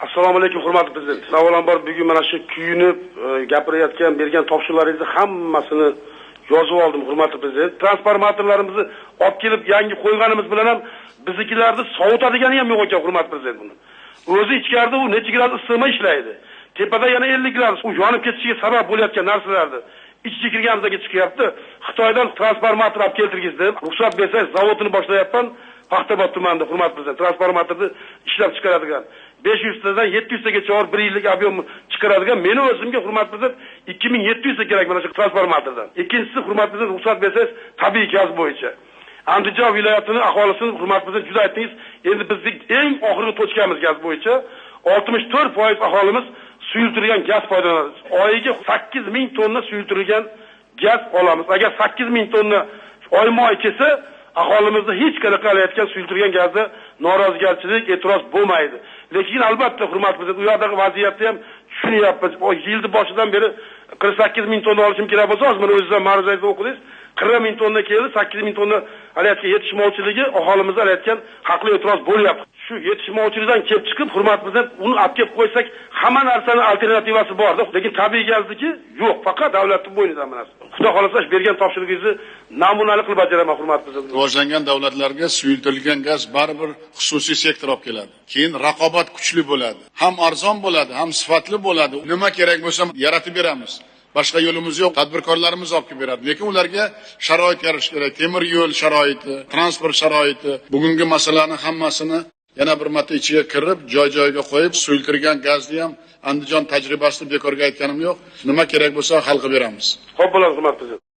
Assalomu alaykum, hurmatli prezident. Avvalambor bugun mana shu kuyinib gapirayotgan, bergan topshiriqlaringizni hammasini yozib oldim, hurmatli prezident. Transformatorlarimizni olib kelib yangi qo'yganimiz bilan ham biznikilarni sovutadigani ham yo'q ekan, hurmatli prezident buni. O'zi ichkarida u necha grad issiqma ishlaydi. Tepada yana 50 grad u yonib ketishiga sabab bo'layotgan narsalarni ichiga kirganimizga chiqyapti. Xitoydan transformator olib keltirgizdim. Ruxsat bersangiz zavodini boshlayapman. Paxtabod tumanida, hurmatli prezident, transformatorni ishlab chiqaradigan 500 tadan 700 tagacha bir yillik ob'em chiqaradigan meni o'zimga, hurmatli prezident, 2700 ta kerak mana shu transformatordan. Ikkinchisi, hurmatli prezident, ruxsat bersangiz, tabiiy gaz bo'yicha Andijon viloyatini aholisini, hurmatli prezident, juda aytdingiz. Endi bizning eng oxirgi tochkamiz gaz bo'yicha 64% aholimiz suyultirilgan gaz foydalanadi. Oyiga 8000 tonna suyultirilgan gaz olamiz. Agar 8000 tonna oyma-oy kelsa, aholimizda hech qanaqa qilayotgan suyultirilgan gazda norozigarchilik, e'tiroz bo'lmaydi. Lekin albatta, hurmatli prezident, u yerdagi vaziyatni ham tushunyapmiz. O yilni boshidan beri 48000 tonna olishim kerak bo'lsa, hozir mana o'zingizlar ma'ruzangizda o'qidingiz. 40000 tonna keldi, 8000 tonna alayotgan yetishmovchiligi aholimizda alayotgan haqli e'tiroz bo'lyapti. Shu yetishmovchilikdan kelib chiqib, hurmatli prezident, uni olib kelib qo'ysak, hamma narsani alternativasi bor-da. Lekin tabiiy gazniki yo'q, faqat davlatning bo'ynidan bu narsa. Xudo xolasa bergan topshirigingizni namunali qilib bajaraman, hurmatli prezident. Rivojlangan davlatlarga suyultirilgan gaz baribir xususiy sektor olib keladi. Keyin raqobat kuchli bo'ladi. Ham arzon bo'ladi, ham sifatli bo'ladi. Nima kerak bo'lsa yaratib beramiz. Boshqa yo'limiz yo'q, tadbirkorlarimiz olib kelib beradi. Lekin ularga sharoit yaratish kerak. Temir yo'l sharoiti, transport sharoiti, bugungi masalalarning hammasini yana bir marta ichiga kirib, joy-joyiga qo'yib, suyultirilgan gazni ham Andijon tajribasini bekorga aytganim yo'q. Nima kerak bo'lsa hal qilib beramiz. Xo'p bo'ladi, hurmatli prezident.